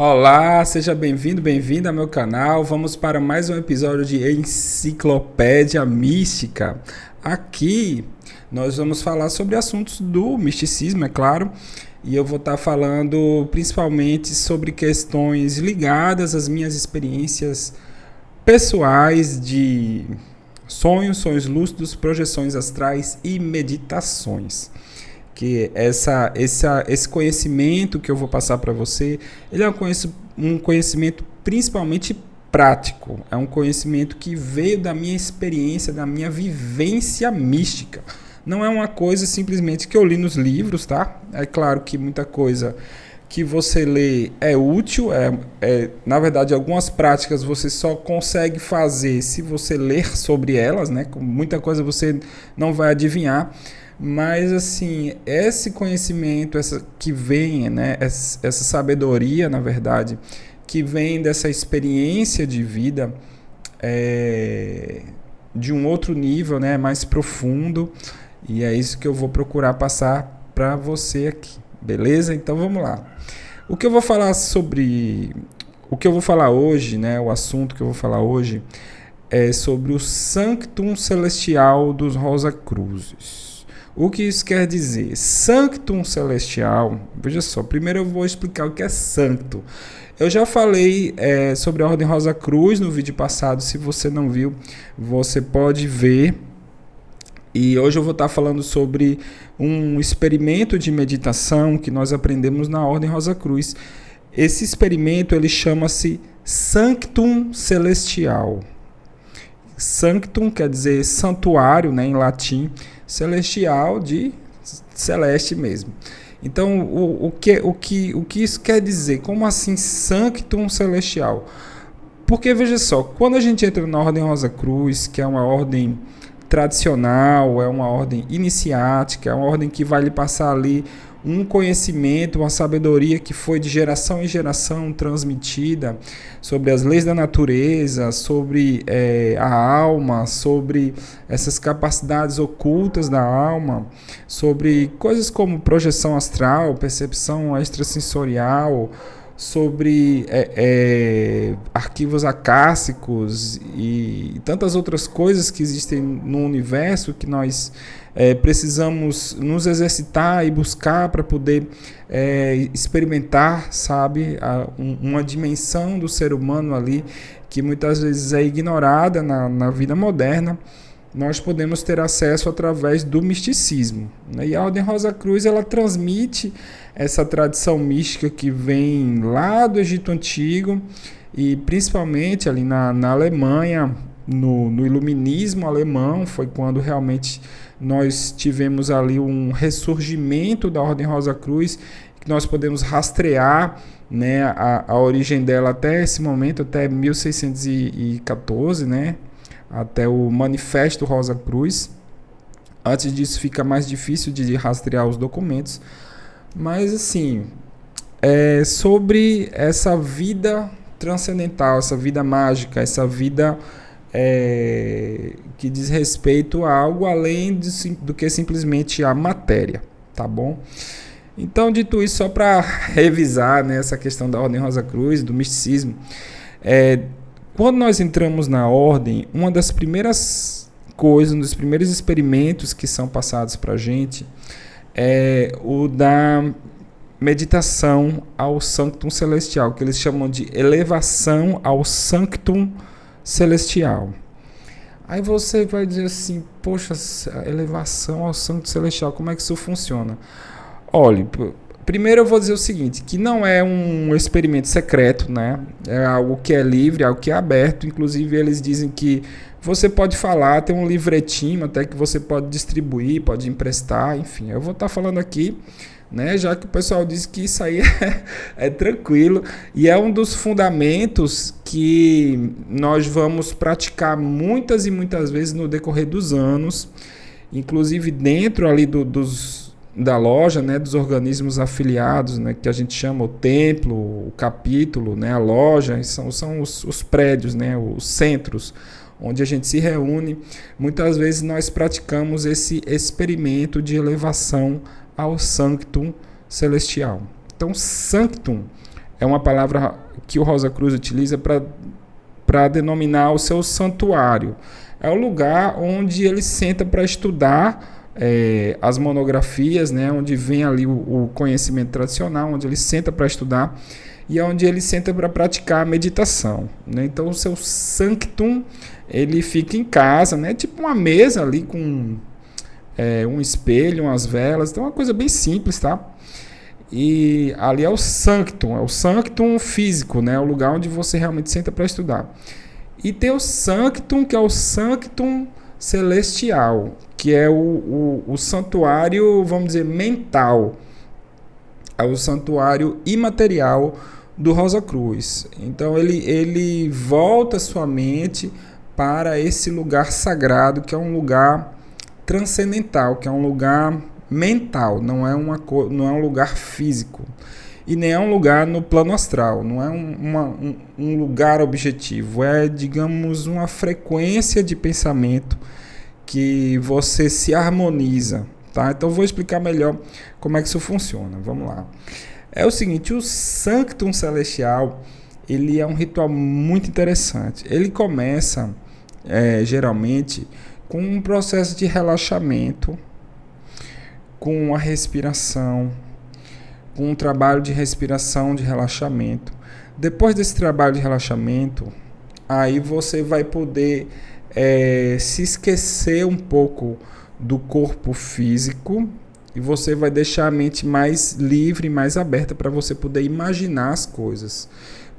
Olá, seja bem-vindo, bem-vinda ao meu canal. Vamos para mais um episódio de Enciclopédia Mística. Aqui nós vamos falar sobre assuntos do misticismo, é claro, e eu vou estar falando principalmente sobre questões ligadas às minhas experiências pessoais de sonhos lúcidos, projeções astrais e meditações. Que esse conhecimento que eu vou passar para você, ele é um conhecimento principalmente prático, é um conhecimento que veio da minha experiência, da minha vivência mística. Não é uma coisa simplesmente que eu li nos livros, tá? É claro que muita coisa que você lê é útil, na verdade algumas práticas você só consegue fazer se você ler sobre elas, né? Muita coisa você não vai adivinhar. Mas assim, esse conhecimento, essa que vem, né, essa sabedoria, na verdade, que vem dessa experiência de vida, de um outro nível, né, mais profundo, e é isso que eu vou procurar passar para você aqui, beleza? Então vamos lá. O que eu vou falar hoje, né, o assunto que eu vou falar hoje é sobre o Sanctum Celestial dos Rosacruzes. O que isso quer dizer? Sanctum Celestial, veja só, primeiro eu vou explicar o que é santo. Eu já falei sobre a Ordem Rosa Cruz no vídeo passado, se você não viu, você pode ver. E hoje eu vou estar falando sobre um experimento de meditação que nós aprendemos na Ordem Rosa Cruz. Esse experimento ele chama-se Sanctum Celestial. Sanctum quer dizer santuário, né, em latim, celestial de celeste mesmo. Então, o que isso quer dizer? Como assim Sanctum Celestial? Porque, veja só, quando a gente entra na Ordem Rosa Cruz, que é uma ordem tradicional, é uma ordem iniciática, é uma ordem que vai lhe passar ali um conhecimento, uma sabedoria que foi de geração em geração transmitida sobre as leis da natureza, sobre a alma, sobre essas capacidades ocultas da alma, sobre coisas como projeção astral, percepção extrasensorial, sobre arquivos acássicos e tantas outras coisas que existem no universo que nós precisamos nos exercitar e buscar para poder experimentar, sabe, uma dimensão do ser humano ali que muitas vezes é ignorada na vida moderna. Nós podemos ter acesso através do misticismo, né? E a Ordem Rosa Cruz ela transmite essa tradição mística que vem lá do Egito Antigo e principalmente ali na Alemanha, no Iluminismo alemão, foi quando realmente nós tivemos ali um ressurgimento da Ordem Rosa Cruz, que nós podemos rastrear, né, a origem dela até esse momento, até 1614, né? Até o Manifesto Rosa Cruz. Antes disso fica mais difícil de rastrear os documentos. Mas assim, sobre essa vida transcendental, essa vida mágica, essa vida que diz respeito a algo além do que simplesmente a matéria, tá bom? Então, dito isso, só para revisar, né, essa questão da Ordem Rosa Cruz, do misticismo, quando nós entramos na ordem, uma das primeiras coisas, um dos primeiros experimentos que são passados para a gente é o da meditação ao Sanctum Celestial, que eles chamam de elevação ao Sanctum Celestial. Aí você vai dizer assim, poxa, elevação ao Sanctum Celestial, como é que isso funciona? Olha, primeiro eu vou dizer o seguinte, que não é um experimento secreto, né? É algo que é livre, algo que é aberto. Inclusive eles dizem que você pode falar, tem um livretinho até que você pode distribuir, pode emprestar, enfim. Eu vou estar falando aqui, né? Já que o pessoal diz que isso aí é tranquilo. E é um dos fundamentos que nós vamos praticar muitas e muitas vezes no decorrer dos anos. Inclusive dentro ali da loja, né, dos organismos afiliados, né, que a gente chama o templo, o capítulo, né, a loja, são os prédios, né, os centros onde a gente se reúne. Muitas vezes nós praticamos esse experimento de elevação ao Sanctum Celestial. Então, Sanctum é uma palavra que o Rosa Cruz utiliza para denominar o seu santuário. É o lugar onde ele senta para estudar as monografias, né, onde vem ali o conhecimento tradicional, onde ele senta para estudar e é onde ele senta para praticar a meditação, né? Então o seu sanctum, ele fica em casa, né, tipo uma mesa ali com um espelho, umas velas, então é uma coisa bem simples, tá? E ali é o sanctum físico, né, o lugar onde você realmente senta para estudar. E tem o sanctum, que é o sanctum celestial, que é o santuário, vamos dizer, mental, é o santuário imaterial do Rosa Cruz. Então ele volta sua mente para esse lugar sagrado, que é um lugar transcendental, que é um lugar mental, não é um lugar físico. E nem é um lugar no plano astral, não é um lugar objetivo, é, digamos, uma frequência de pensamento que você se harmoniza, tá? Então vou explicar melhor como é que isso funciona, vamos lá. É o seguinte, o Sanctum Celestial, ele é um ritual muito interessante. Ele começa, geralmente, com um processo de relaxamento, com a respiração, com um trabalho de respiração, de relaxamento. Depois desse trabalho de relaxamento, aí você vai poder se esquecer um pouco do corpo físico e você vai deixar a mente mais livre, mais aberta para você poder imaginar as coisas.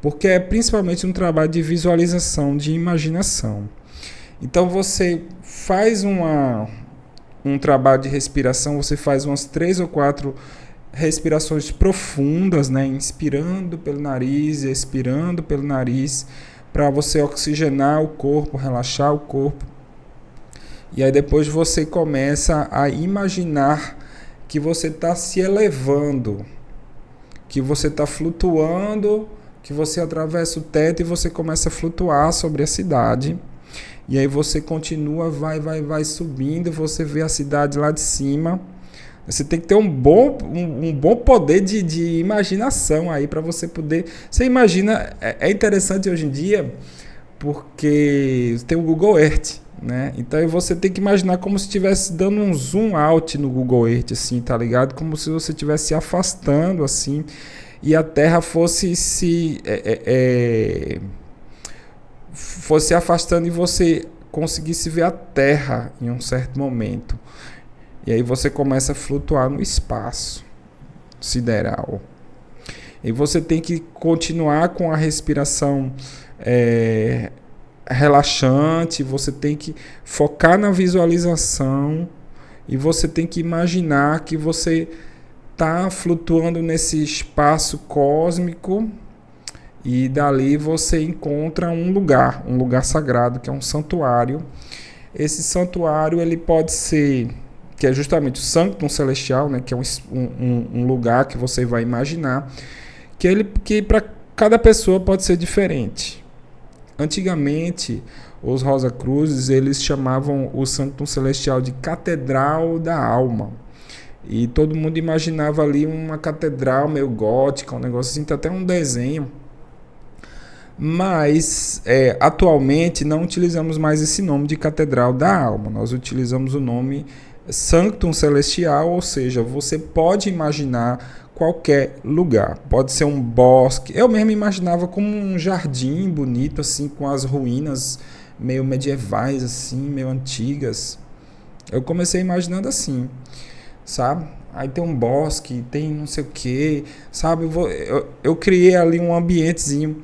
Porque é principalmente um trabalho de visualização, de imaginação. Então você faz um trabalho de respiração, você faz umas 3 ou 4 respirações profundas, né? Inspirando pelo nariz e expirando pelo nariz, para você oxigenar o corpo, relaxar o corpo. E aí depois você começa a imaginar que você está se elevando, que você está flutuando, que você atravessa o teto e você começa a flutuar sobre a cidade. E aí você continua, vai subindo, você vê a cidade lá de cima. Você tem que ter um bom poder de imaginação aí para você poder... Você imagina, é interessante hoje em dia, porque tem o Google Earth, né? Então você tem que imaginar como se estivesse dando um zoom out no Google Earth, assim, tá ligado? Como se você estivesse se afastando, assim, e a Terra fosse fosse afastando e você conseguisse ver a Terra em um certo momento. E aí você começa a flutuar no espaço sideral. E você tem que continuar com a respiração relaxante, você tem que focar na visualização e você tem que imaginar que você está flutuando nesse espaço cósmico e dali você encontra um lugar sagrado, que é um santuário. Esse santuário ele pode ser, que é justamente o Sanctum Celestial, né, que é um lugar que você vai imaginar, que para cada pessoa pode ser diferente. Antigamente, os Rosa Cruzes, eles chamavam o Sanctum Celestial de Catedral da Alma. E todo mundo imaginava ali uma catedral meio gótica, um negócio assim, tem até um desenho. Mas, atualmente, não utilizamos mais esse nome de Catedral da Alma. Nós utilizamos o nome Sanctum Celestial, ou seja, você pode imaginar qualquer lugar. Pode ser um bosque. Eu mesmo imaginava como um jardim bonito, assim, com as ruínas meio medievais, assim, meio antigas. Eu comecei imaginando assim, sabe? Aí tem um bosque, tem não sei o que, sabe? Eu criei ali um ambientezinho.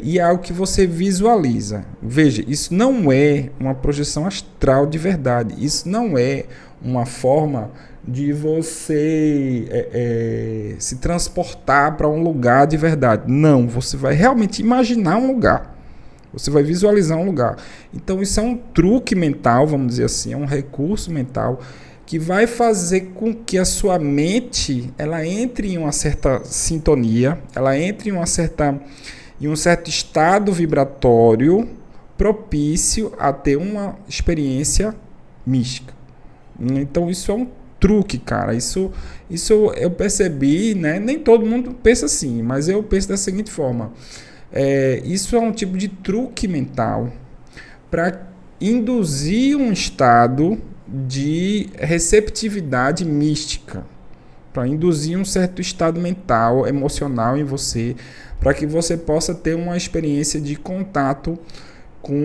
E é algo que você visualiza. Veja, isso não é uma projeção astral de verdade. Isso não é uma forma de você se transportar para um lugar de verdade. Não, você vai realmente imaginar um lugar. Você vai visualizar um lugar. Então isso é um truque mental, vamos dizer assim, é um recurso mental que vai fazer com que a sua mente ela entre em uma certa sintonia, ela entre em um certo estado vibratório propício a ter uma experiência mística. Então isso é um truque, cara. Isso eu percebi, né? Nem todo mundo pensa assim, mas eu penso da seguinte forma. Isso é um tipo de truque mental para induzir um estado de receptividade mística, para induzir um certo estado mental, emocional em você, para que você possa ter uma experiência de contato com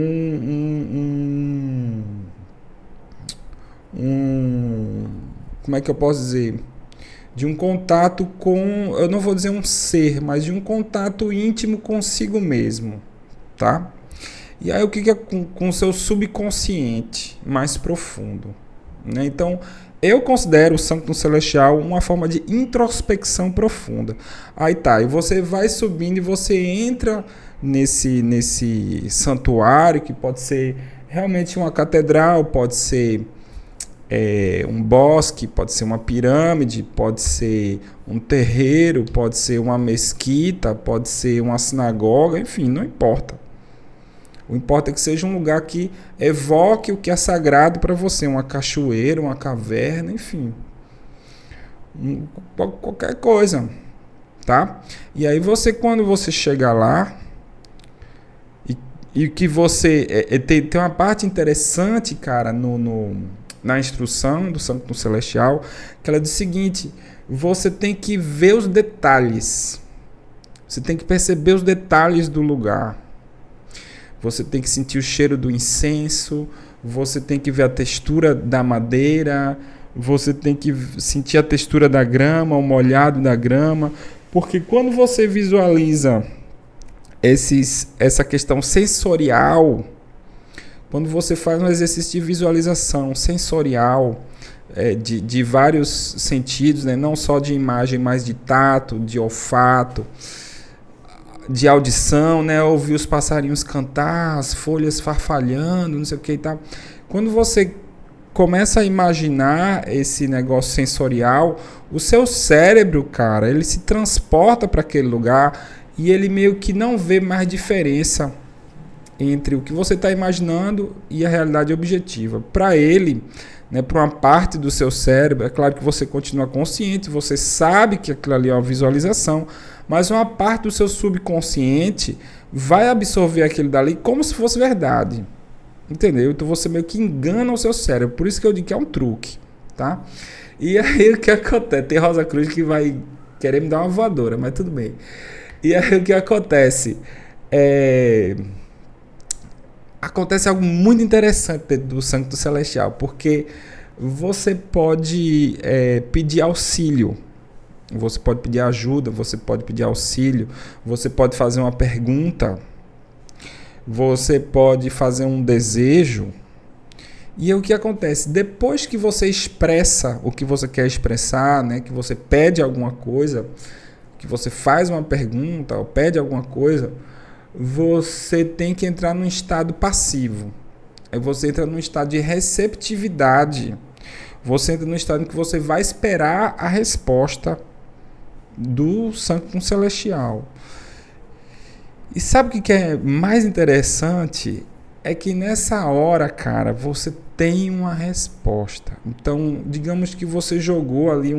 como é que eu posso dizer? De um contato com, eu não vou dizer um ser, mas de um contato íntimo consigo mesmo, tá? E aí o que é com o seu subconsciente mais profundo, né? Então, eu considero o Sanctum Celestial uma forma de introspecção profunda. Aí tá, e você vai subindo e você entra nesse santuário, que pode ser realmente uma catedral, pode ser um bosque, pode ser uma pirâmide, pode ser um terreiro, pode ser uma mesquita, pode ser uma sinagoga, enfim, não importa. O importante é que seja um lugar que evoque o que é sagrado para você, uma cachoeira, uma caverna, enfim. Qualquer coisa, tá? E aí quando você chega lá, e que você... tem uma parte interessante, cara, na instrução do Sanctum Celestial, que ela diz o seguinte: você tem que ver os detalhes. Você tem que perceber os detalhes do lugar. Você tem que sentir o cheiro do incenso, você tem que ver a textura da madeira, você tem que sentir a textura da grama, o molhado da grama, porque quando você visualiza essa questão sensorial, quando você faz um exercício de visualização sensorial, de vários sentidos, né? Não só de imagem, mas de tato, de olfato, de audição, né? Ouvir os passarinhos cantar, as folhas farfalhando, não sei o que e tal. Quando você começa a imaginar esse negócio sensorial, o seu cérebro, cara, ele se transporta para aquele lugar e ele meio que não vê mais diferença entre o que você está imaginando e a realidade objetiva. Para ele, né, para uma parte do seu cérebro, é claro que você continua consciente, você sabe que aquilo ali é uma visualização, mas uma parte do seu subconsciente vai absorver aquilo dali como se fosse verdade. Entendeu? Então você meio que engana o seu cérebro. Por isso que eu digo que é um truque, tá? E aí o que acontece? Tem Rosa Cruz que vai querer me dar uma voadora, mas tudo bem. E aí o que acontece? Acontece algo muito interessante dentro do Sanctum Celestial, porque você pode pedir auxílio. Você pode pedir ajuda, você pode pedir auxílio, você pode fazer uma pergunta, você pode fazer um desejo. E aí, o que acontece? Depois que você expressa o que você quer expressar, né, que você pede alguma coisa, que você faz uma pergunta ou pede alguma coisa, você tem que entrar num estado passivo. Aí você entra num estado de receptividade. Você entra num estado em que você vai esperar a resposta do Sanctum Celestial. E sabe o que é mais interessante? É que nessa hora, cara, você tem uma resposta. Então, digamos que você jogou ali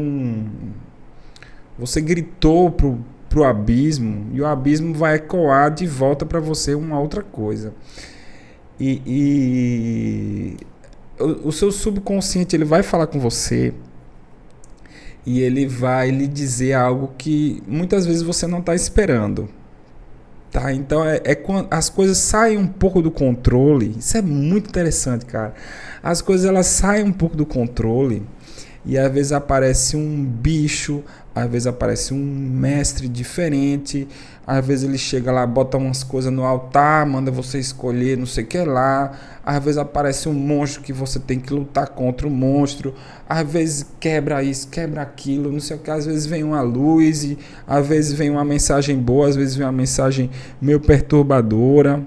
você gritou pro abismo, e o abismo vai ecoar de volta para você uma outra coisa. E o seu subconsciente, ele vai falar com você, e ele vai lhe dizer algo que muitas vezes você não está esperando. Tá? Então quando as coisas saem um pouco do controle. Isso é muito interessante, cara. As coisas elas saem um pouco do controle, e às vezes aparece um bicho, às vezes aparece um mestre diferente, às vezes ele chega lá, bota umas coisas no altar, manda você escolher não sei o que lá, às vezes aparece um monstro que você tem que lutar contra o monstro, às vezes quebra isso, quebra aquilo, não sei o que, às vezes vem uma luz, e às vezes vem uma mensagem boa, às vezes vem uma mensagem meio perturbadora.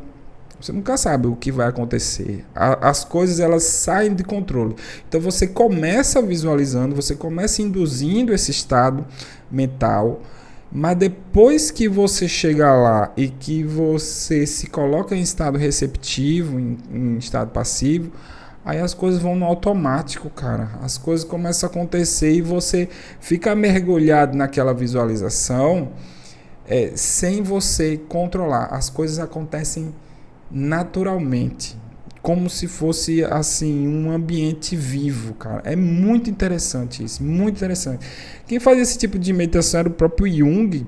Você nunca sabe o que vai acontecer. As coisas elas saem de controle. Então você começa visualizando, você começa induzindo esse estado mental, mas depois que você chegar lá e que você se coloca em estado receptivo, em estado passivo, aí as coisas vão no automático, cara. As coisas começam a acontecer e você fica mergulhado naquela visualização, sem você controlar. As coisas acontecem naturalmente, como se fosse assim um ambiente vivo, cara. É muito interessante isso, muito interessante. Quem faz esse tipo de meditação era o próprio Jung,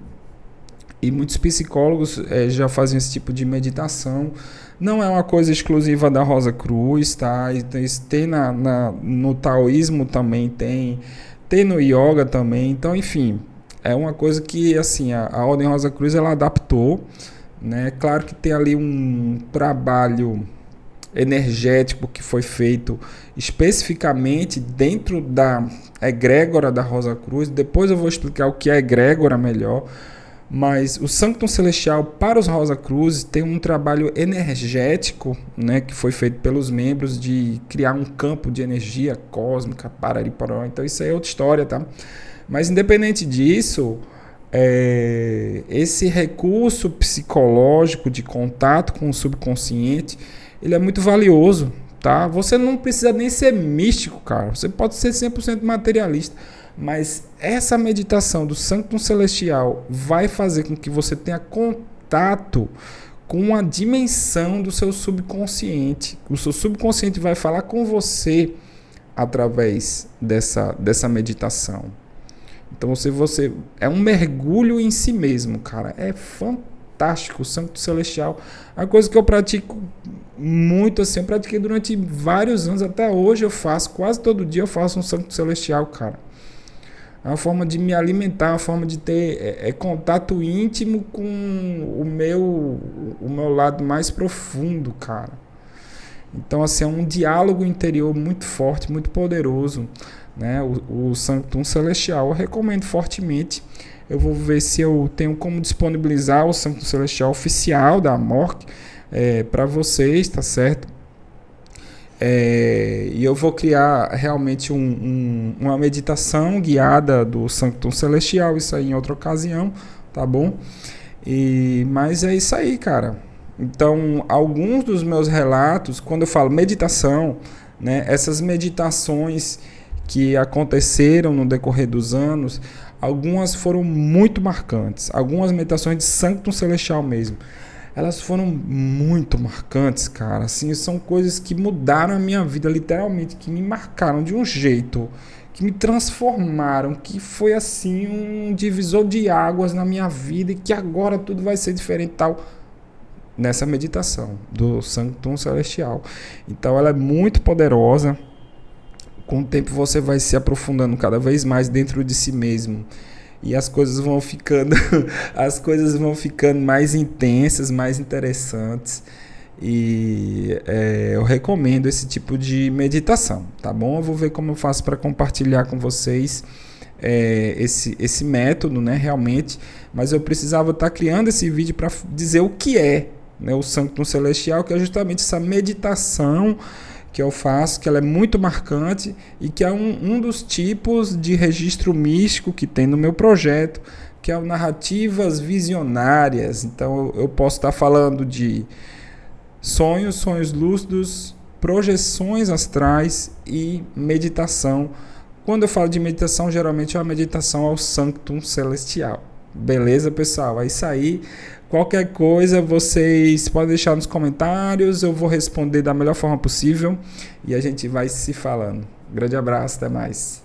e muitos psicólogos já faziam esse tipo de meditação. Não é uma coisa exclusiva da Rosa Cruz, tá? Tem no taoísmo também, tem no yoga também. Então, enfim, é uma coisa que assim a Ordem Rosa Cruz ela adaptou, né? Claro que tem ali um trabalho energético que foi feito especificamente dentro da egrégora da Rosa Cruz. Depois eu vou explicar o que é egrégora melhor. Mas o Sanctum Celestial para os Rosa Cruz tem um trabalho energético, né, que foi feito pelos membros de criar um campo de energia cósmica, parariporó. Então isso aí é outra história, tá? Mas independente disso, esse recurso psicológico de contato com o subconsciente, ele é muito valioso, tá? Você não precisa nem ser místico, cara. Você pode ser 100% materialista. Mas essa meditação do Sanctum Celestial vai fazer com que você tenha contato com a dimensão do seu subconsciente. O seu subconsciente vai falar com você através dessa meditação. Então você é um mergulho em si mesmo, cara. É fantástico o Sanctum Celestial. A coisa que eu pratico muito assim, eu pratiquei durante vários anos, até hoje eu faço, quase todo dia eu faço um Sanctum Celestial, cara. É uma forma de me alimentar, uma forma de ter contato íntimo com o meu lado mais profundo, cara. Então, assim, é um diálogo interior muito forte, muito poderoso, né? O Sanctum Celestial eu recomendo fortemente. Eu vou ver se eu tenho como disponibilizar o Sanctum Celestial oficial da Amorc para vocês, tá certo? E eu vou criar realmente uma meditação guiada do Sanctum Celestial, isso aí em outra ocasião, tá bom? Mas é isso aí, cara. Então, alguns dos meus relatos, quando eu falo meditação, né, essas meditações que aconteceram no decorrer dos anos, algumas foram muito marcantes, algumas meditações de Sanctum Celestial mesmo. Elas foram muito marcantes, cara. Assim, são coisas que mudaram a minha vida, literalmente, que me marcaram de um jeito, que me transformaram, que foi assim um divisor de águas na minha vida e que agora tudo vai ser diferente tal nessa meditação do Sanctum Celestial. Então ela é muito poderosa. Com o tempo você vai se aprofundando cada vez mais dentro de si mesmo. E as coisas vão ficando mais intensas, mais interessantes. E eu recomendo esse tipo de meditação, tá bom? Eu vou ver como eu faço para compartilhar com vocês esse método, né, realmente. Mas eu precisava estar criando esse vídeo para dizer o que é, né, o Sanctum Celestial, que é justamente essa meditação que eu faço, que ela é muito marcante e que é um dos tipos de registro místico que tem no meu projeto, que é o Narrativas Visionárias. Então eu posso estar falando de sonhos lúcidos, projeções astrais e meditação. Quando eu falo de meditação, geralmente é uma meditação ao Sanctum Celestial. Beleza, pessoal? É isso aí. Qualquer coisa, vocês podem deixar nos comentários, eu vou responder da melhor forma possível e a gente vai se falando. Grande abraço, até mais.